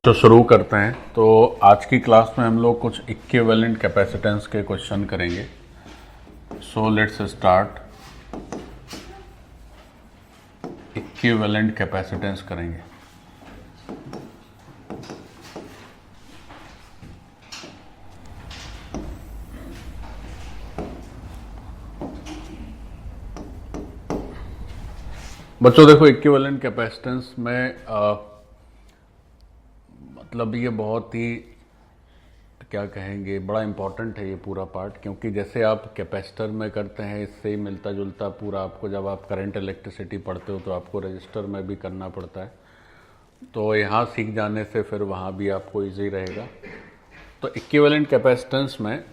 तो शुरू करते हैं। तो आज की क्लास में हम लोग कुछ इक्विवेलेंट कैपेसिटेंस के क्वेश्चन करेंगे। So let's start. Equivalent capacitance करेंगे। बच्चों देखो, इक्विवेलेंट कैपेसिटेंस में मतलब ये बहुत ही क्या कहेंगे, बड़ा इंपॉर्टेंट है ये पूरा पार्ट, क्योंकि जैसे आप कैपेसिटर में करते हैं इससे ही मिलता जुलता पूरा आपको जब आप करंट इलेक्ट्रिसिटी पढ़ते हो तो आपको रजिस्टर में भी करना पड़ता है। तो यहाँ सीख जाने से फिर वहाँ भी आपको इजी रहेगा। तो इक्विवेलेंट कैपेसिटेंस में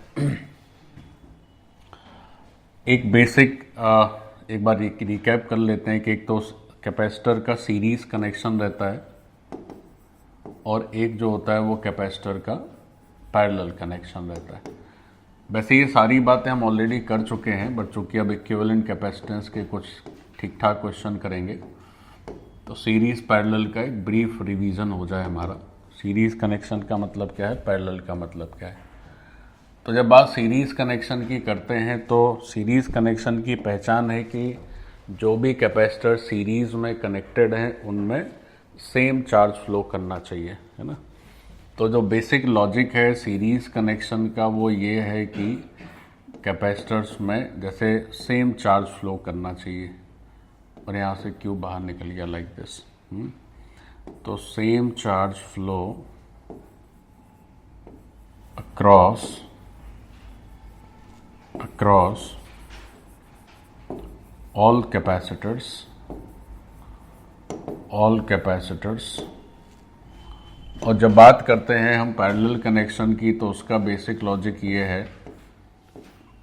एक बेसिक एक बार रिकैप कर लेते हैं कि एक तो कैपेसिटर का सीरीज कनेक्शन रहता है और एक जो होता है वो कैपेसिटर का पैरेलल कनेक्शन रहता है। वैसे ये सारी बातें हम ऑलरेडी कर चुके हैं, बट चूंकि अब इक्विवेलेंट कैपेसिटेंस के कुछ ठीक ठाक क्वेश्चन करेंगे तो सीरीज पैरेलल का एक ब्रीफ रिवीजन हो जाए हमारा। सीरीज कनेक्शन का मतलब क्या है, पैरेलल का मतलब क्या है। तो जब बात सीरीज कनेक्शन की करते हैं तो सीरीज कनेक्शन की पहचान है कि जो भी कैपेसिटर सीरीज में कनेक्टेड हैं उनमें सेम चार्ज फ्लो करना चाहिए, है ना। तो जो बेसिक लॉजिक है सीरीज कनेक्शन का वो ये है कि कैपेसिटर्स में जैसे सेम चार्ज फ्लो करना चाहिए, और यहाँ से क्यू बाहर निकल गया लाइक दिस। तो same charge flow across all capacitors। और जब बात करते हैं हम पैरेलल कनेक्शन की तो उसका बेसिक लॉजिक ये है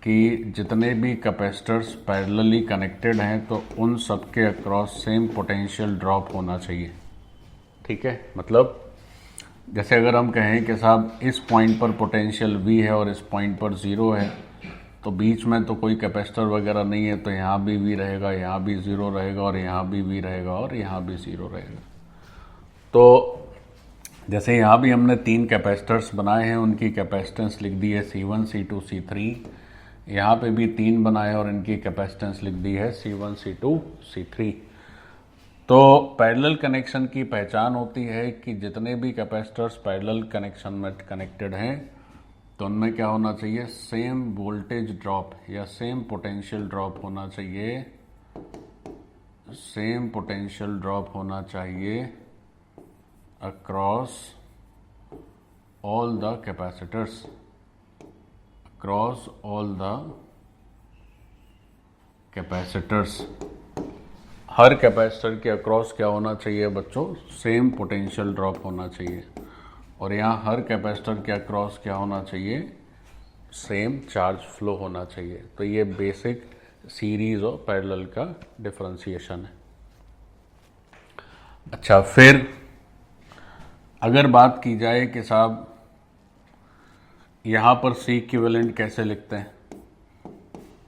कि जितने भी कैपेसिटर्स पैरेलली कनेक्टेड हैं तो उन सब के अक्रॉस सेम पोटेंशियल ड्रॉप होना चाहिए। ठीक है, मतलब जैसे अगर हम कहें कि साहब इस पॉइंट पर पोटेंशियल V है और इस पॉइंट पर 0 है, तो बीच में तो कोई कैपेसिटर वगैरह नहीं है, तो यहाँ भी V रहेगा, यहाँ भी 0 रहेगा, और यहाँ भी V रहेगा, और यहाँ भी 0 रहेगा। तो जैसे यहाँ भी हमने 3 कैपेसिटर्स बनाए हैं, उनकी कैपेसिटेंस लिख दी है C1, C2, C3। यहाँ पे भी 3 बनाए और इनकी कैपेसिटेंस लिख दी है C1, C2, C3। तो पैरेलल कनेक्शन की पहचान होती है कि जितने भी कैपेसिटर्स पैरेलल कनेक्शन में कनेक्टेड हैं तो उनमें क्या होना चाहिए, सेम वोल्टेज ड्रॉप या सेम पोटेंशियल ड्रॉप होना चाहिए, सेम पोटेंशियल ड्रॉप होना चाहिए across all the capacitors, across all the capacitors. Her capacitor के अक्रॉस क्या होना चाहिए बच्चों, सेम पोटेंशियल ड्रॉप होना चाहिए। और यहाँ हर कैपेसिटर के अक्रॉस क्या होना चाहिए, सेम चार्ज फ्लो होना चाहिए। तो ये बेसिक सीरीज और पैरेलल का डिफरेंशिएशन है। अच्छा, फिर अगर बात की जाए कि साहब यहाँ पर C इक्विवेलेंट कैसे लिखते हैं,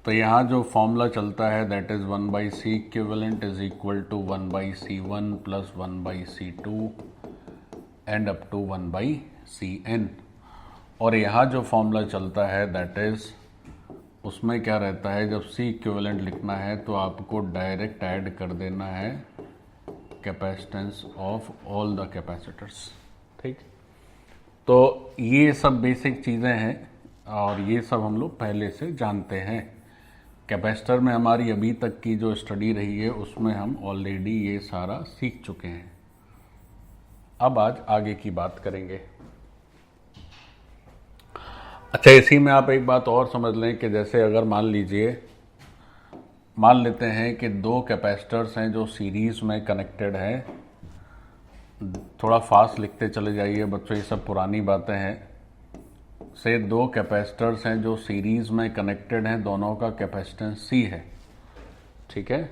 तो यहाँ जो फॉर्मूला चलता है that is 1/C equivalent is equal to 1/C1 plus 1/C2 and up to 1/Cn। और यहाँ जो फॉर्मूला चलता है दैट इज, उसमें क्या रहता है, जब C इक्विवेलेंट लिखना है तो आपको डायरेक्ट ऐड कर देना है capacitance of all the capacitors. ठीक, तो ये सब बेसिक चीज़ें हैं और ये सब हम लोग पहले से जानते हैं। कैपेसिटर में हमारी अभी तक की जो स्टडी रही है उसमें हम ऑलरेडी ये सारा सीख चुके हैं। अब आज आगे की बात करेंगे। अच्छा, इसी में आप एक बात और समझ लें कि जैसे अगर मान लेते हैं कि 2 कैपेसिटर्स हैं जो सीरीज में कनेक्टेड हैं। थोड़ा फास्ट लिखते चले जाइए बच्चों, ये सब पुरानी बातें हैं। से 2 कैपेसिटर्स हैं जो सीरीज में कनेक्टेड हैं, दोनों का कैपेसिटेंस C है। ठीक है,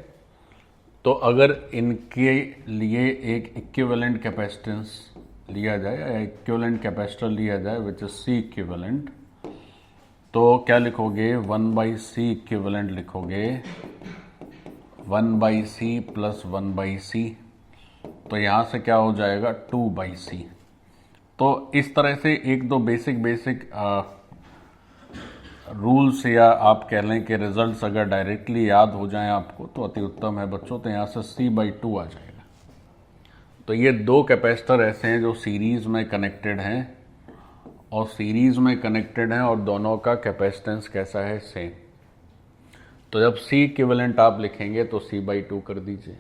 तो अगर इनके लिए एक इक्विवेलेंट कैपेसिटेंस लिया जाए या इक्विवेलेंट कैपेसिटर लिया जाए विच इज C इक्विवेलेंट, तो क्या लिखोगे, 1/C इक्विवेलेंट लिखोगे, 1/C प्लस 1/C। तो यहाँ से क्या हो जाएगा 2/C। तो इस तरह से एक दो बेसिक रूल्स या आप कह लें कि रिजल्ट्स अगर डायरेक्टली याद हो जाएं आपको तो अति उत्तम है बच्चों। तो यहाँ से C/2 आ जाएगा। तो ये दो कैपेसिटर ऐसे हैं जो सीरीज में कनेक्टेड हैं और सीरीज में कनेक्टेड हैं और दोनों का कैपेसिटेंस कैसा है, सेम। तो जब C इक्विवेलेंट आप लिखेंगे तो C/2 कर दीजिए।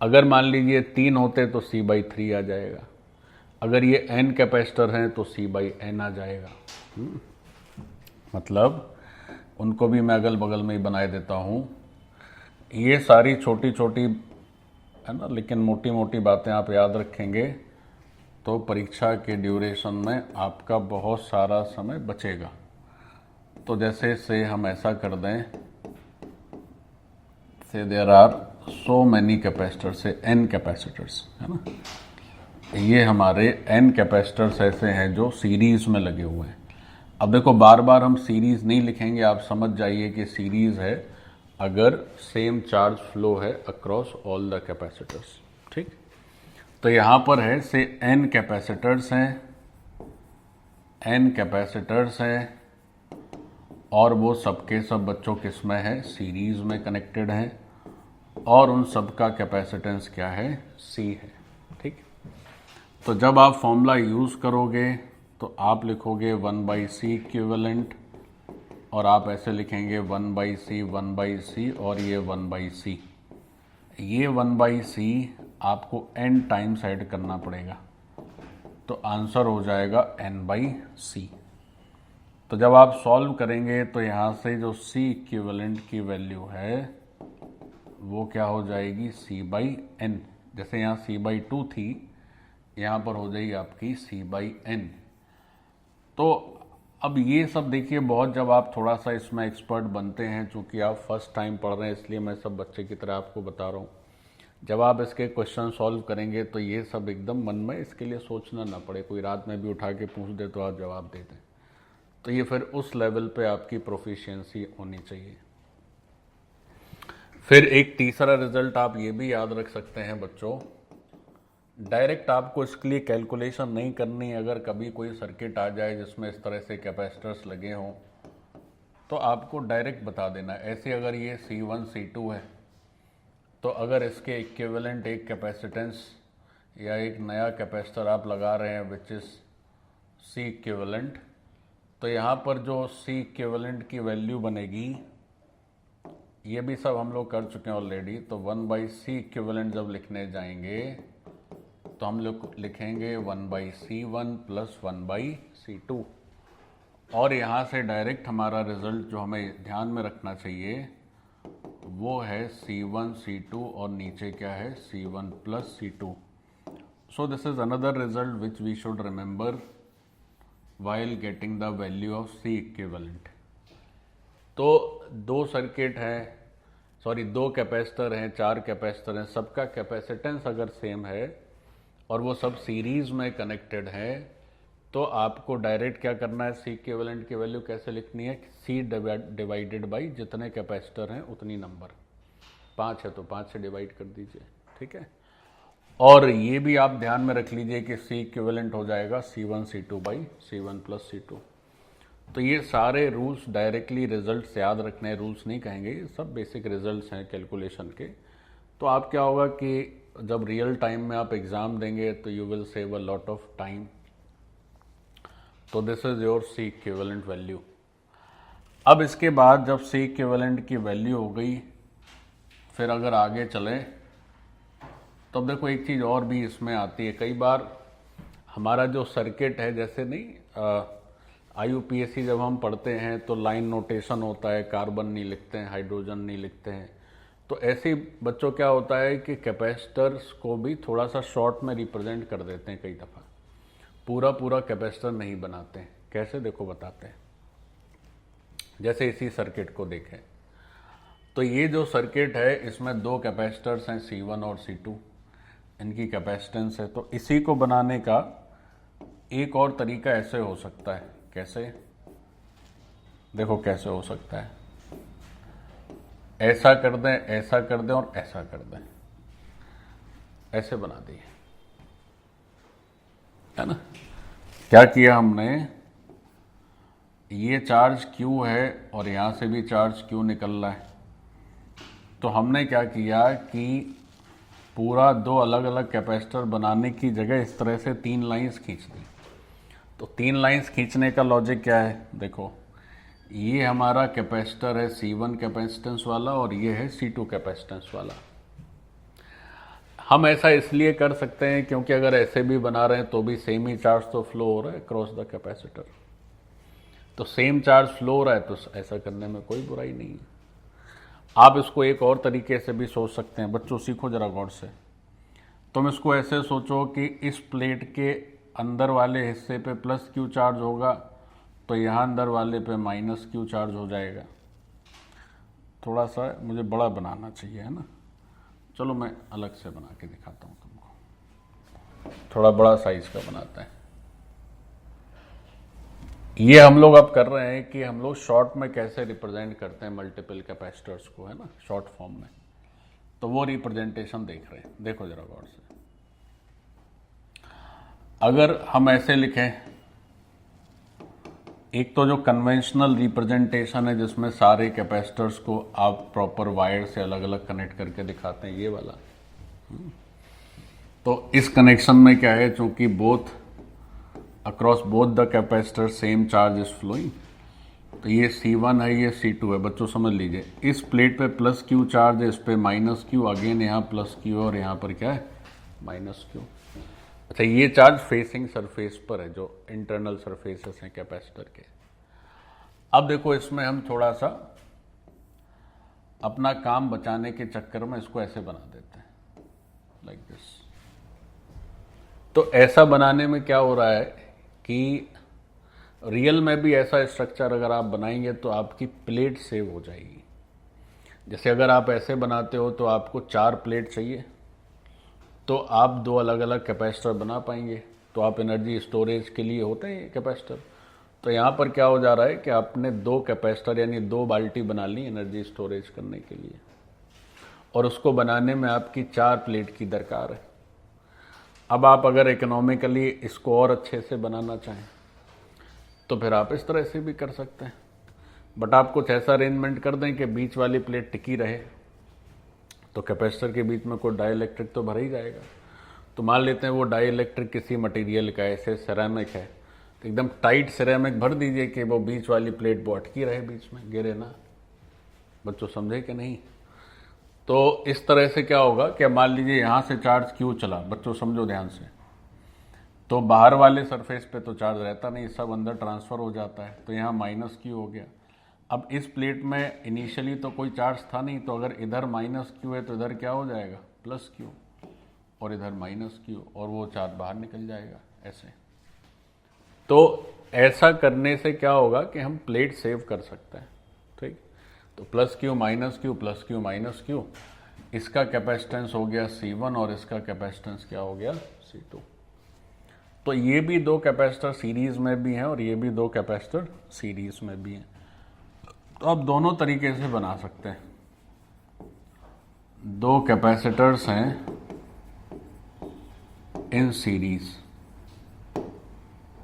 अगर मान लीजिए 3 होते तो C/3 आ जाएगा। अगर ये n कैपेसिटर हैं तो C/n आ जाएगा। मतलब उनको भी मैं अगल बगल में ही बनाए देता हूं। ये सारी छोटी छोटी है ना, लेकिन मोटी मोटी बातें आप याद रखेंगे तो परीक्षा के ड्यूरेशन में आपका बहुत सारा समय बचेगा। तो जैसे से हम ऐसा कर दें, say there are so many capacitors, say n capacitors, है ना। ये हमारे n कैपेसिटर्स ऐसे हैं जो सीरीज में लगे हुए हैं। अब देखो बार बार हम सीरीज नहीं लिखेंगे, आप समझ जाइए कि सीरीज है अगर सेम चार्ज फ्लो है अक्रॉस ऑल द कैपेसिटर्स, ठीक। तो यहां पर है से n कैपेसिटर्स हैं, n कैपेसिटर्स हैं और वो सबके सब बच्चों किस में है, सीरीज में कनेक्टेड हैं और उन सब का कैपेसिटेंस क्या है, C है, ठीक। तो जब आप फॉर्मूला यूज करोगे तो आप लिखोगे 1/C इक्विवेलेंट और आप ऐसे लिखेंगे 1/C और ये 1/C। ये 1/C आपको n टाइम्स ऐड करना पड़ेगा तो आंसर हो जाएगा n/C। तो जब आप सॉल्व करेंगे तो यहाँ से जो C इक्विवेलेंट की वैल्यू है वो क्या हो जाएगी, C/n। जैसे यहाँ C/2 थी, यहाँ पर हो जाएगी आपकी C/n। तो अब ये सब देखिए बहुत, जब आप थोड़ा सा इसमें एक्सपर्ट बनते हैं, चूंकि आप फर्स्ट टाइम पढ़ रहे हैं इसलिए मैं सब बच्चे की तरह आपको बता रहा हूँ। जब आप इसके क्वेश्चन सॉल्व करेंगे तो ये सब एकदम मन में, इसके लिए सोचना ना पड़े, कोई रात में भी उठा के पूछ दे तो आप जवाब दे दें। तो ये फिर उस लेवल पे आपकी प्रोफिशिएंसी होनी चाहिए। फिर एक तीसरा रिजल्ट आप ये भी याद रख सकते हैं बच्चों, डायरेक्ट आपको इसके लिए कैलकुलेशन नहीं करनी। अगर कभी कोई सर्किट आ जाए जिसमें इस तरह से कैपेसिटर्स लगे हों तो आपको डायरेक्ट बता देना। ऐसे अगर ये C1 C2 है तो अगर इसके इक्विवेलेंट एक कैपेसिटेंस या एक नया कैपेसिटर आप लगा रहे हैं विच इज C इक्विवेलेंट, तो यहाँ पर जो C इक्विवेलेंट की वैल्यू बनेगी, ये भी सब हम लोग कर चुके हैं ऑलरेडी। तो 1/C इक्विवेलेंट जब लिखने जाएंगे तो हम लोग लिखेंगे 1/C1 प्लस 1/C2 और यहाँ से डायरेक्ट हमारा रिजल्ट जो हमें ध्यान में रखना चाहिए वो है C1 C2 और नीचे क्या है, C1 plus C2। So this is another result which we should remember while getting the value of C equivalent। तो दो सर्किट हैं, सॉरी दो कैपेसिटर हैं, 4 कैपेसिटर हैं, सबका कैपेसिटेंस अगर सेम है और वो सब सीरीज में कनेक्टेड है तो आपको डायरेक्ट क्या करना है, C इक्विवेलेंट की वैल्यू कैसे लिखनी है, C डिवाइडेड बाई जितने कैपेसिटर हैं उतनी नंबर। 5 है तो 5 से डिवाइड कर दीजिए, ठीक है। और ये भी आप ध्यान में रख लीजिए कि C इक्विवेलेंट हो जाएगा C1 C2 by C1 plus C2। तो ये सारे रूल्स डायरेक्टली रिजल्ट से याद रखने, रूल्स नहीं कहेंगे, ये सब बेसिक रिजल्ट्स हैं कैलकुलेशन के। तो आप क्या होगा कि जब रियल टाइम में आप एग्जाम देंगे तो you will save a lot of time. तो this is your C equivalent value. अब इसके बाद जब C इक्विवेलेंट की वैल्यू हो गई, फिर अगर आगे चले तो अब देखो एक चीज़ और भी इसमें आती है। कई बार हमारा जो सर्किट है, जैसे नहीं IUPAC जब हम पढ़ते हैं तो लाइन नोटेशन होता है, कार्बन नहीं लिखते हैं, हाइड्रोजन नहीं लिखते हैं। तो ऐसे बच्चों क्या होता है कि कैपेसिटर्स को भी थोड़ा सा शॉर्ट में रिप्रेजेंट कर देते हैं, कई दफ़ा पूरा कैपेसिटर नहीं बनाते हैं। कैसे, देखो बताते हैं। जैसे इसी सर्किट को देखें तो ये जो सर्किट है इसमें दो कैपेसिटर्स हैं C1 और C2, इनकी कैपेसिटेंस है। तो इसी को बनाने का एक और तरीका ऐसे हो सकता है। कैसे, देखो कैसे हो सकता है, ऐसा कर दें, ऐसा कर दें और ऐसा कर दें। ऐसे बना दिए, है ना। क्या किया हमने, ये चार्ज Q है और यहां से भी चार्ज Q निकल रहा है, तो हमने क्या किया कि पूरा दो अलग अलग कैपेसिटर बनाने की जगह इस तरह से 3 लाइंस खींच दी। तो 3 लाइंस खींचने का लॉजिक क्या है, देखो ये हमारा कैपेसिटर है C1 कैपेसिटेंस वाला और ये है C2 कैपेसिटेंस वाला। हम ऐसा इसलिए कर सकते हैं क्योंकि अगर ऐसे भी बना रहे हैं तो भी सेम ही चार्ज तो फ्लो हो रहा है क्रॉस द कैपेसिटर, तो सेम चार्ज फ्लो हो रहा है, तो ऐसा करने में कोई बुराई नहीं है। आप इसको एक और तरीके से भी सोच सकते हैं, बच्चों सीखो जरा गौर से। तुम इसको ऐसे सोचो कि इस प्लेट के अंदर वाले हिस्से पे प्लस Q चार्ज होगा, तो यहाँ अंदर वाले पे माइनस Q चार्ज हो जाएगा। थोड़ा सा मुझे बड़ा बनाना चाहिए, है ना। चलो मैं अलग से बना के दिखाता हूँ तुमको, थोड़ा बड़ा साइज का बनाता है। ये हम लोग अब कर रहे हैं कि हम लोग शॉर्ट में कैसे रिप्रेजेंट करते हैं मल्टीपल कैपेसिटर्स को, है ना, शॉर्ट फॉर्म में। तो वो रिप्रेजेंटेशन देख रहे हैं, देखो जरा गौर से। अगर हम ऐसे लिखें, एक तो जो कन्वेंशनल रिप्रेजेंटेशन है जिसमें सारे कैपेसिटर्स को आप प्रॉपर वायर से अलग अलग कनेक्ट करके दिखाते हैं, ये वाला। तो इस कनेक्शन में क्या है, चूंकि both across both the capacitor same charge is flowing, तो ये C1 है, ये C2 है। बच्चों समझ लीजिए, इस प्लेट पे प्लस Q चार्ज है, इस पे माइनस Q, अगेन यहाँ प्लस Q और यहाँ पर क्या है, माइनस Q। अच्छा, ये चार्ज फेसिंग सरफेस पर है, जो इंटरनल सरफेसेस हैं कैपेसिटर के। अब देखो, इसमें हम थोड़ा सा अपना काम बचाने के चक्कर में इसको ऐसे बना देते हैं, लाइक दिस। तो ऐसा बनाने में क्या हो रहा है कि रियल में भी ऐसा स्ट्रक्चर अगर आप बनाएंगे तो आपकी प्लेट सेव हो जाएगी। जैसे अगर आप ऐसे बनाते हो तो आपको 4 प्लेट चाहिए, तो आप 2 अलग अलग कैपेसिटर बना पाएंगे। तो आप एनर्जी स्टोरेज के लिए होते हैं कैपेसिटर। तो यहाँ पर क्या हो जा रहा है कि आपने 2 कैपेसिटर यानी 2 बाल्टी बना ली एनर्जी स्टोरेज करने के लिए, और उसको बनाने में आपकी 4 प्लेट की दरकार है। अब आप अगर इकोनॉमिकली इसको और अच्छे से बनाना चाहें तो फिर आप इस तरह से भी कर सकते हैं, बट आप कुछ ऐसा अरेंजमेंट कर दें कि बीच वाली प्लेट टिकी रहे, तो कैपेसिटर के बीच में कोई डाइइलेक्ट्रिक तो भर ही जाएगा। तो मान लेते हैं वो डाइइलेक्ट्रिक किसी मटेरियल का, ऐसे सिरेमिक है, तो एकदम टाइट सिरेमिक भर दीजिए कि वो बीच वाली प्लेट वो अटकी रहे, बीच में गिरे ना। बच्चों समझे कि नहीं। तो इस तरह से क्या होगा कि मान लीजिए यहाँ से चार्ज Q चला, बच्चों समझो ध्यान से, तो बाहर वाले सरफेस पे तो चार्ज रहता नहीं, सब अंदर ट्रांसफर हो जाता है, तो यहाँ माइनस Q हो गया। अब इस प्लेट में इनिशियली तो कोई चार्ज था नहीं, तो अगर इधर माइनस Q है तो इधर क्या हो जाएगा, प्लस Q, और इधर माइनस Q, और वो चार्ज बाहर निकल जाएगा ऐसे। तो ऐसा करने से क्या होगा कि हम प्लेट सेव कर सकते हैं, ठीक। तो plus Q minus Q plus Q minus Q, इसका कैपेसिटेंस हो गया C1 और इसका कैपेसिटेंस क्या हो गया, C2। तो ये भी 2 कैपेसिटर सीरीज में भी हैं और ये भी 2 कैपेसिटर सीरीज में भी हैं। तो आप दोनों तरीके से बना सकते हैं। 2 कैपेसिटर्स हैं इन सीरीज,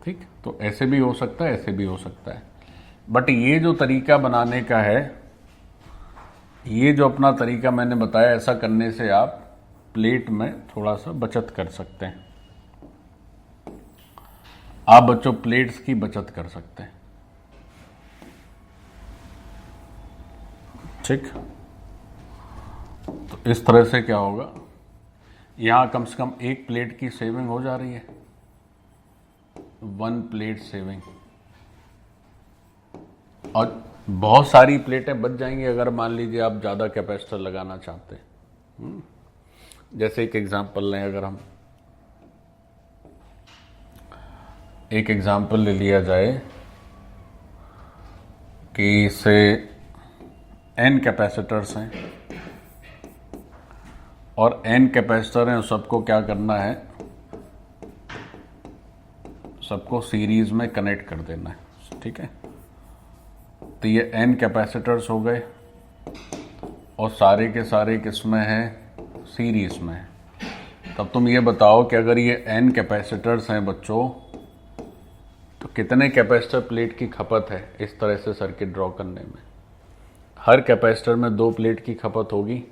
ठीक। तो ऐसे भी हो सकता है, ऐसे भी हो सकता है, बट ये जो तरीका बनाने का है, ये जो अपना तरीका मैंने बताया, ऐसा करने से आप प्लेट में थोड़ा सा बचत कर सकते हैं। आप बच्चों प्लेट्स की बचत कर सकते हैं, ठीक। तो इस तरह से क्या होगा, यहां कम से कम 1 प्लेट की सेविंग हो जा रही है, 1 प्लेट सेविंग, और बहुत सारी प्लेटें बच जाएंगी अगर मान लीजिए आप ज़्यादा कैपेसिटर लगाना चाहते हैं। जैसे एक एग्जांपल लें, अगर हम एक एग्जांपल ले लिया जाए कि से n कैपेसिटर्स हैं और n कैपेसिटर हैं, सबको क्या करना है, सबको सीरीज में कनेक्ट कर देना है, ठीक है। तो ये n कैपेसिटर्स हो गए और सारे के सारे किस में हैं, सीरीज में है। तब तुम ये बताओ कि अगर ये n कैपेसिटर्स हैं बच्चों, तो कितने कैपेसिटर प्लेट की खपत है इस तरह से सर्किट ड्रॉ करने में? हर कैपेसिटर में 2 प्लेट की खपत होगी।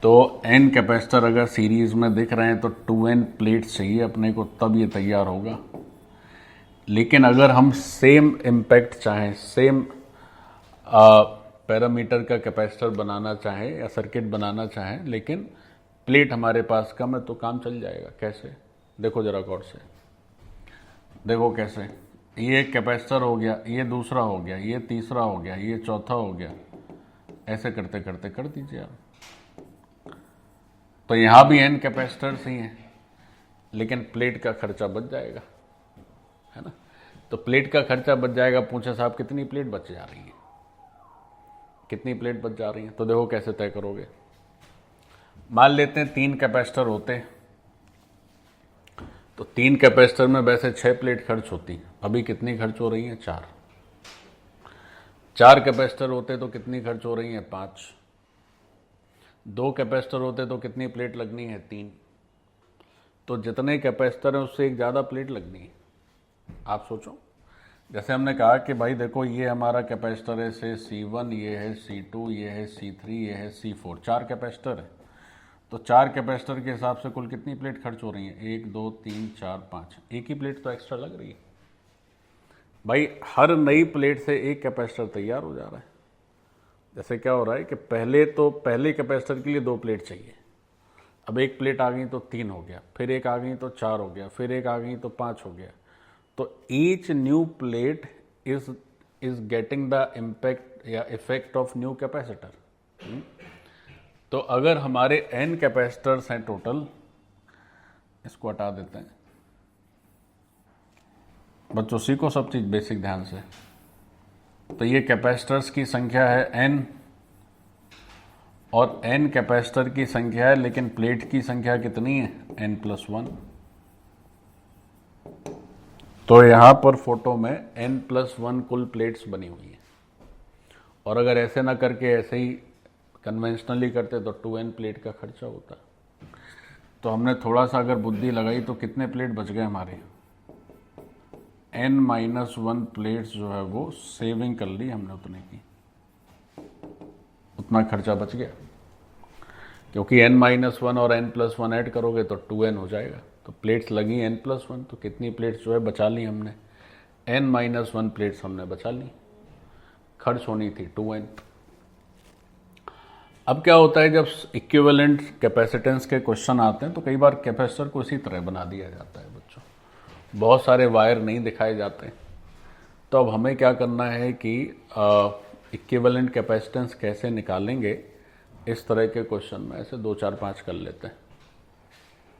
तो n कैपेसिटर अगर सीरीज में दिख रहे हैं तो 2n प्लेट चाहिए अपने को, तब ये तैयार होगा। लेकिन अगर हम सेम इम्पैक्ट चाहें, सेम पैरामीटर का कैपेसिटर बनाना चाहें या सर्किट बनाना चाहें, लेकिन प्लेट हमारे पास कम है, तो काम चल जाएगा। कैसे? देखो जरा गौर से, देखो कैसे। ये एक कैपेसिटर हो गया, ये दूसरा हो गया, ये तीसरा हो गया, ये चौथा हो गया, ऐसे करते करते कर दीजिए आप। तो यहां भी n कैपेसिटर्स ही हैं, लेकिन प्लेट का खर्चा बच जाएगा, है ना। तो प्लेट का खर्चा बच जाएगा। पूछे साहब कितनी प्लेट बच जा रही है, कितनी प्लेट बच जा रही है? तो देखो कैसे तय करोगे। मान लेते हैं 3 कैपेसिटर होते, तो 3 कैपेसिटर में वैसे 6 प्लेट खर्च होती, अभी कितनी खर्च हो रही है? 4। 4 कैपेसिटर होते तो कितनी खर्च हो रही है? 5। 2 कैपेसिटर होते तो कितनी प्लेट लगनी है? 3। तो जितने कैपेसिटर हैं उससे एक ज़्यादा प्लेट लगनी है। आप सोचो, जैसे हमने कहा कि भाई देखो ये हमारा कैपेसिटर है से C1, ये है C2, ये है C3, ये है C4, 4 कैपेसिटर है। तो 4 कैपेसिटर के हिसाब से कुल कितनी प्लेट खर्च हो रही है? 1 2 3 4 5, एक ही प्लेट तो एक्स्ट्रा लग रही है भाई। हर नई प्लेट से एक कैपेसिटर तैयार हो जा रहा है। जैसे क्या हो रहा है कि पहले कैपेसिटर के लिए 2 प्लेट चाहिए, अब एक प्लेट आ गई तो 3 हो गया, फिर एक आ गई तो 4 हो गया, फिर एक आ गई तो 5 हो गया। तो each new plate is getting the impact या इफेक्ट ऑफ न्यू कैपेसिटर। तो अगर हमारे n कैपेसिटर्स हैं टोटल, इसको हटा देते हैं बच्चों, सीखो सब चीज बेसिक ध्यान से। तो ये कैपेसिटर्स की संख्या है n, और n कैपेसिटर की संख्या है, लेकिन प्लेट की संख्या कितनी है? n+1। तो यहां पर फोटो में n+1 कुल प्लेट्स बनी हुई है। और अगर ऐसे ना करके ऐसे ही कन्वेंशनली करते तो 2n प्लेट का खर्चा होता। तो हमने थोड़ा सा अगर बुद्धि लगाई तो कितने प्लेट बच गए हमारे? n-1 प्लेट्स जो है वो सेविंग कर ली हमने उतने की, उतना खर्चा बच गया। क्योंकि n-1 और n+1 ऐड करोगे तो 2n हो जाएगा। तो प्लेट्स लगी n+1, तो कितनी प्लेट्स जो है बचा ली हमने? n-1 प्लेट्स हमने बचा ली, खर्च होनी थी 2n। अब क्या होता है, जब इक्विवेलेंट कैपेसिटेंस के क्वेश्चन आते हैं तो कई बार कैपेसिटर को इसी तरह बना दिया जाता है बच्चों, बहुत सारे वायर नहीं दिखाए जाते। तो अब हमें क्या करना है कि इक्विवेलेंट कैपेसिटेंस कैसे निकालेंगे, इस तरह के क्वेश्चन में ऐसे 2 4 5 कर लेते हैं।